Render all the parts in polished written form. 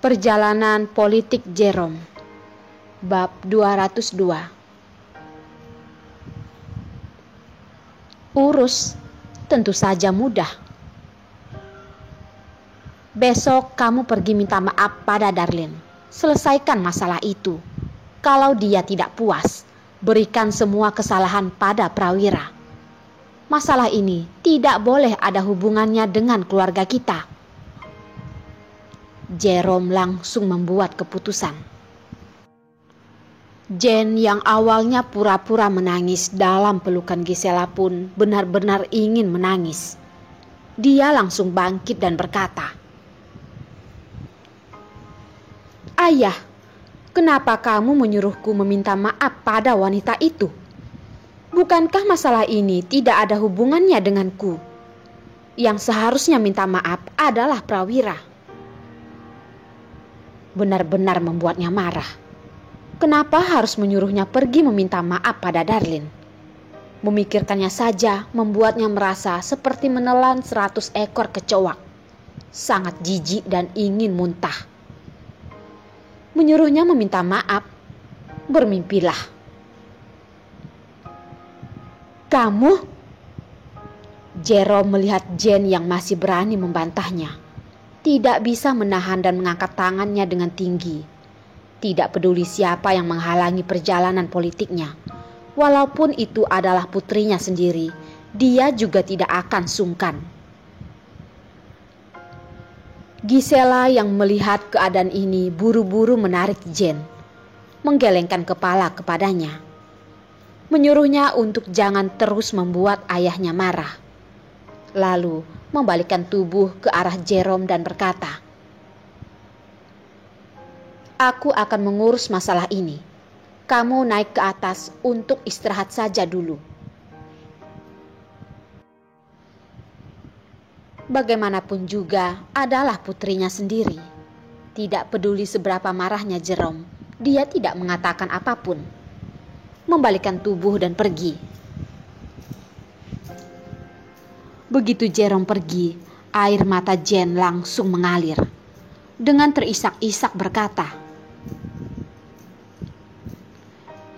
Perjalanan politik Jerome, bab 202. Urus tentu saja mudah. Besok kamu pergi minta maaf pada Darlin. Selesaikan masalah itu. Kalau dia tidak puas, berikan semua kesalahan pada Prawira. Masalah ini tidak boleh ada hubungannya dengan keluarga kita. Jerome langsung membuat keputusan. Jane yang awalnya pura-pura menangis dalam pelukan Gisela pun benar-benar ingin menangis. Dia langsung bangkit dan berkata, "Ayah, kenapa kamu menyuruhku meminta maaf pada wanita itu? Bukankah masalah ini tidak ada hubungannya denganku? Yang seharusnya minta maaf adalah Prawira." Benar-benar membuatnya marah. Kenapa harus menyuruhnya pergi meminta maaf pada Darlin? Memikirkannya saja membuatnya merasa seperti menelan 100 ekor kecoak. Sangat jijik dan ingin muntah. Menyuruhnya meminta maaf, bermimpilah. "Kamu?" Jerome melihat Jane yang masih berani membantahnya. Tidak bisa menahan dan mengangkat tangannya dengan tinggi. Tidak peduli siapa yang menghalangi perjalanan politiknya. Walaupun itu adalah putrinya sendiri, dia juga tidak akan sungkan. Gisela yang melihat keadaan ini buru-buru menarik Jane, menggelengkan kepala kepadanya, menyuruhnya untuk jangan terus membuat ayahnya marah. Lalu membalikkan tubuh ke arah Jerome dan berkata, "Aku akan mengurus masalah ini. Kamu naik ke atas untuk istirahat saja dulu." Bagaimanapun juga adalah putrinya sendiri. Tidak peduli seberapa marahnya Jerome, dia tidak mengatakan apapun. Membalikkan tubuh dan pergi. Begitu Jerome pergi, air mata Jane langsung mengalir. Dengan terisak-isak berkata,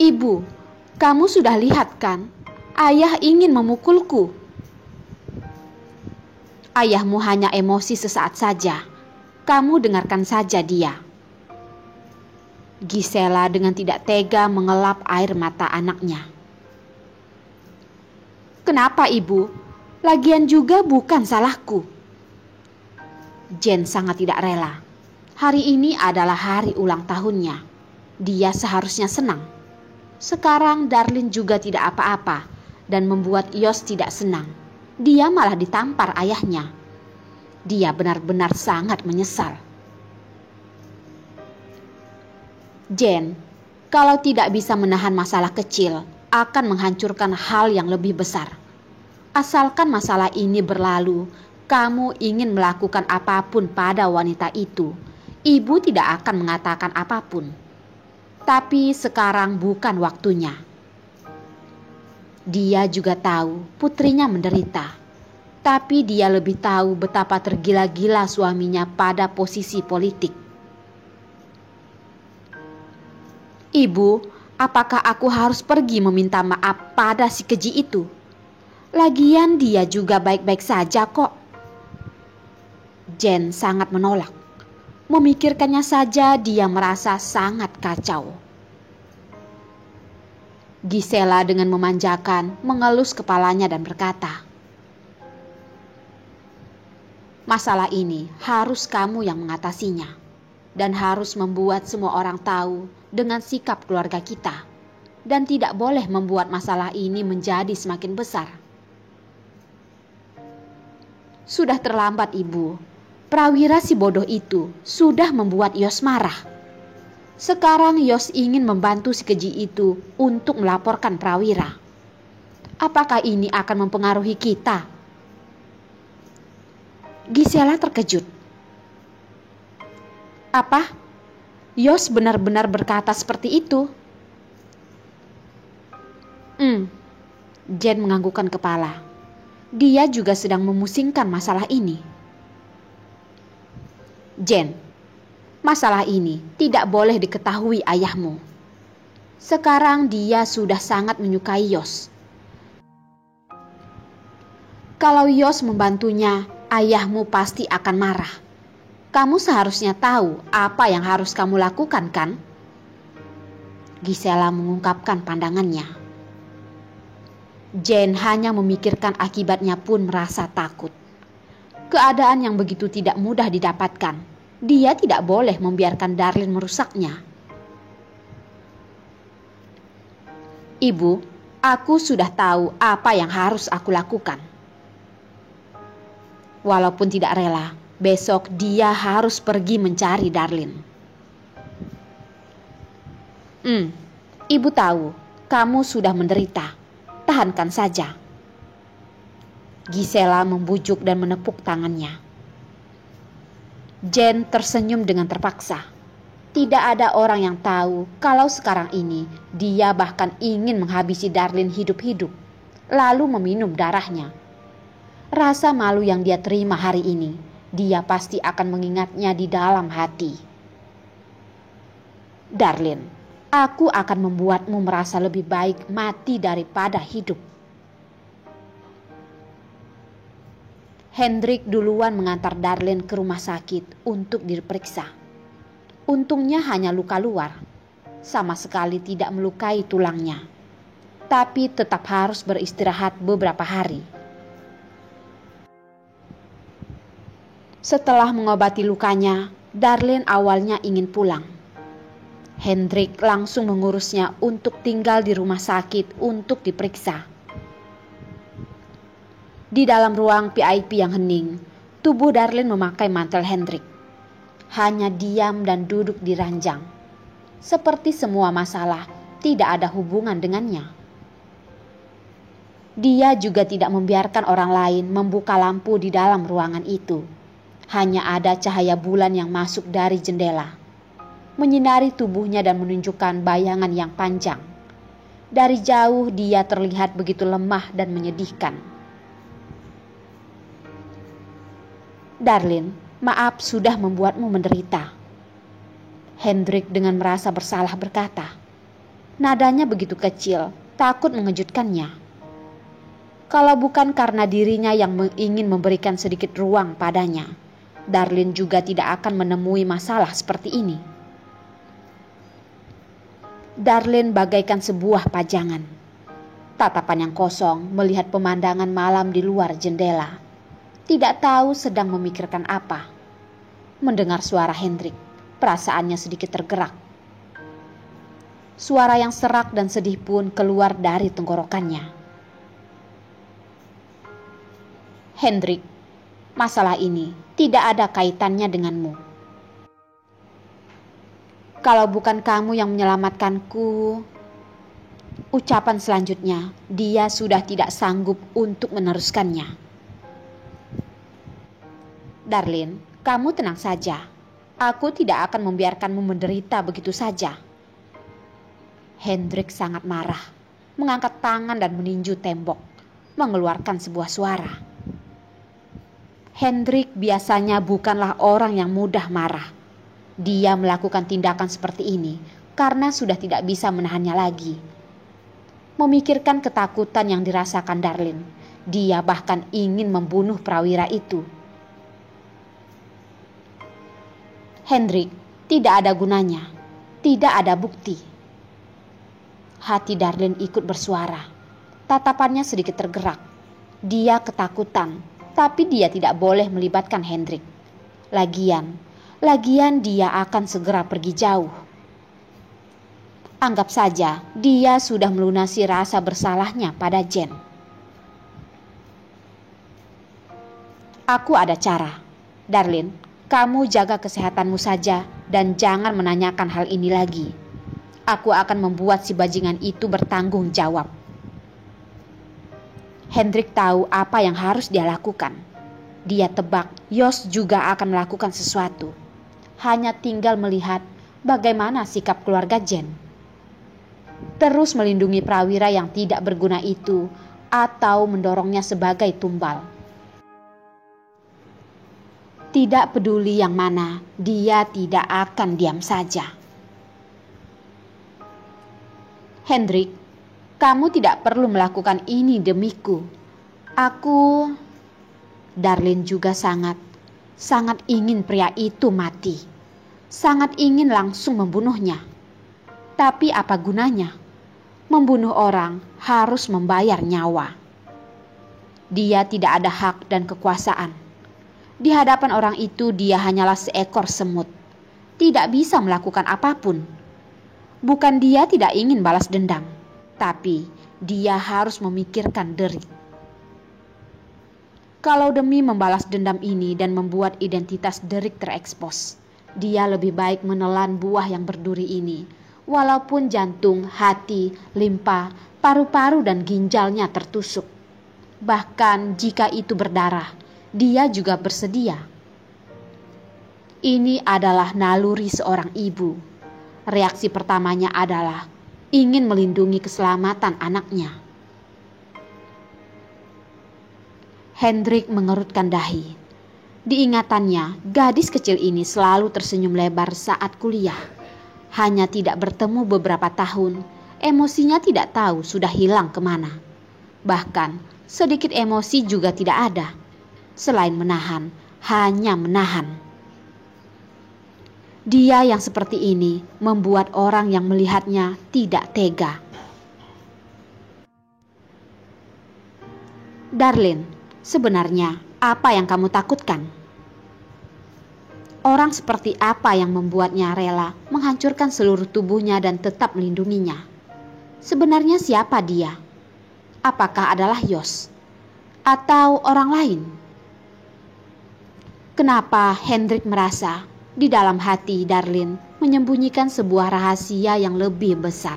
"Ibu, kamu sudah lihat kan? Ayah ingin memukulku." "Ayahmu hanya emosi sesaat saja. Kamu dengarkan saja dia." Gisela dengan tidak tega mengelap air mata anaknya. "Kenapa, Ibu? Lagian juga bukan salahku." Jane sangat tidak rela. Hari ini adalah hari ulang tahunnya. Dia seharusnya senang. Sekarang Darlin juga tidak apa-apa dan membuat Yos tidak senang. Dia malah ditampar ayahnya. Dia benar-benar sangat menyesal. Jane, kalau tidak bisa menahan masalah kecil, akan menghancurkan hal yang lebih besar. Asalkan masalah ini berlalu, kamu ingin melakukan apapun pada wanita itu, ibu tidak akan mengatakan apapun. Tapi sekarang bukan waktunya. Dia juga tahu putrinya menderita, tapi dia lebih tahu betapa tergila-gila suaminya pada posisi politik. "Ibu, apakah aku harus pergi meminta maaf pada si keji itu? Lagian dia juga baik-baik saja kok." Jane sangat menolak. Memikirkannya saja dia merasa sangat kacau. Gisela dengan memanjakan mengelus kepalanya dan berkata, "Masalah ini harus kamu yang mengatasinya. Dan harus membuat semua orang tahu dengan sikap keluarga kita. Dan tidak boleh membuat masalah ini menjadi semakin besar." "Sudah terlambat, Ibu. Prawira si bodoh itu sudah membuat Yos marah. Sekarang Yos ingin membantu si keji itu untuk melaporkan Prawira. Apakah ini akan mempengaruhi kita?" Gisela terkejut. "Apa? Yos benar-benar berkata seperti itu?" Jane menganggukkan kepala. Dia juga sedang memusingkan masalah ini. "Jane, Masalah ini tidak boleh diketahui ayahmu. Sekarang dia sudah sangat menyukai Yos. Kalau Yos membantunya, ayahmu pasti akan marah. Kamu seharusnya tahu apa yang harus kamu lakukan, kan? Gisela mengungkapkan pandangannya. Jane hanya memikirkan akibatnya pun merasa takut. Keadaan yang begitu tidak mudah didapatkan. Dia tidak boleh membiarkan Darlene merusaknya. Ibu, aku sudah tahu apa yang harus aku lakukan. Walaupun tidak rela, besok dia harus pergi mencari Darlene. Ibu tahu, kamu sudah menderita. Tahankan saja. Gisela membujuk dan menepuk tangannya. Jane tersenyum dengan terpaksa. Tidak ada orang yang tahu kalau sekarang ini dia bahkan ingin menghabisi Darlene hidup-hidup, lalu meminum darahnya. Rasa malu yang dia terima hari ini, dia pasti akan mengingatnya di dalam hati. Darlene, aku akan membuatmu merasa lebih baik mati daripada hidup. Hendrik duluan mengantar Darlene ke rumah sakit untuk diperiksa. Untungnya hanya luka luar, sama sekali tidak melukai tulangnya. Tapi tetap harus beristirahat beberapa hari. Setelah mengobati lukanya, Darlene awalnya ingin pulang. Hendrik langsung mengurusnya untuk tinggal di rumah sakit untuk diperiksa. Di dalam ruang VIP yang hening, tubuh Darlene memakai mantel Hendrik. Hanya diam dan duduk di ranjang. Seperti semua masalah, tidak ada hubungan dengannya. Dia juga tidak membiarkan orang lain membuka lampu di dalam ruangan itu. Hanya ada cahaya bulan yang masuk dari jendela, menyinari tubuhnya dan menunjukkan bayangan yang panjang. Dari jauh dia terlihat begitu lemah dan menyedihkan. Darlene, maaf sudah membuatmu menderita. Hendrik dengan merasa bersalah berkata. Nadanya begitu kecil, takut mengejutkannya. Kalau bukan karena dirinya yang ingin memberikan sedikit ruang padanya, Darlene juga tidak akan menemui masalah seperti ini. Darlene bagaikan sebuah pajangan. Tatapan yang kosong melihat pemandangan malam di luar jendela. Tidak tahu sedang memikirkan apa. Mendengar suara Hendrik, perasaannya sedikit tergerak. Suara yang serak dan sedih pun keluar dari tenggorokannya. Hendrik, masalah ini tidak ada kaitannya denganmu. Kalau bukan kamu yang menyelamatkanku. Ucapan selanjutnya, dia sudah tidak sanggup untuk meneruskannya. Darlene, kamu tenang saja. Aku tidak akan membiarkanmu menderita begitu saja. Hendrik sangat marah, mengangkat tangan dan meninju tembok, mengeluarkan sebuah suara. Hendrik biasanya bukanlah orang yang mudah marah. Dia melakukan tindakan seperti ini karena sudah tidak bisa menahannya lagi. Memikirkan ketakutan yang dirasakan Darlene, dia bahkan ingin membunuh prawira itu. Hendrik, tidak ada gunanya, tidak ada bukti. Hati Darlene ikut bersuara. Tatapannya sedikit tergerak. Dia ketakutan, tapi dia tidak boleh melibatkan Hendrik. Lagian dia akan segera pergi jauh. Anggap saja dia sudah melunasi rasa bersalahnya pada Jane. Aku ada cara. Darlene, kamu jaga kesehatanmu saja dan jangan menanyakan hal ini lagi. Aku akan membuat si bajingan itu bertanggung jawab. Hendrik tahu apa yang harus dia lakukan. Dia tebak Yos juga akan melakukan sesuatu. Hanya tinggal melihat bagaimana sikap keluarga Jane. Terus melindungi prawira yang tidak berguna itu atau mendorongnya sebagai tumbal. Tidak peduli yang mana, dia tidak akan diam saja. Hendrik, kamu tidak perlu melakukan ini demiku. Darlene juga sangat ingin pria itu mati. Sangat ingin langsung membunuhnya. Tapi apa gunanya? Membunuh orang harus membayar nyawa. Dia tidak ada hak dan kekuasaan. Di hadapan orang itu dia hanyalah seekor semut. Tidak bisa melakukan apapun. Bukan dia tidak ingin balas dendam, tapi dia harus memikirkan Derek. Kalau demi membalas dendam ini dan membuat identitas Derek terekspos, dia lebih baik menelan buah yang berduri ini, walaupun jantung, hati, limpa, paru-paru dan ginjalnya tertusuk. Bahkan jika itu berdarah, dia juga bersedia. Ini adalah naluri seorang ibu. Reaksi pertamanya adalah ingin melindungi keselamatan anaknya. Hendrik mengerutkan dahi. Diingatannya, gadis kecil ini selalu tersenyum lebar saat kuliah. Hanya tidak bertemu beberapa tahun, emosinya tidak tahu sudah hilang kemana. Bahkan sedikit emosi juga tidak ada. Selain menahan, hanya menahan. Dia yang seperti ini membuat orang yang melihatnya tidak tega. Darlene, sebenarnya apa yang kamu takutkan? Orang seperti apa yang membuatnya rela menghancurkan seluruh tubuhnya dan tetap melindunginya? Sebenarnya siapa dia? Apakah adalah Yos? Atau orang lain? Kenapa Hendrik merasa di dalam hati Darlene menyembunyikan sebuah rahasia yang lebih besar?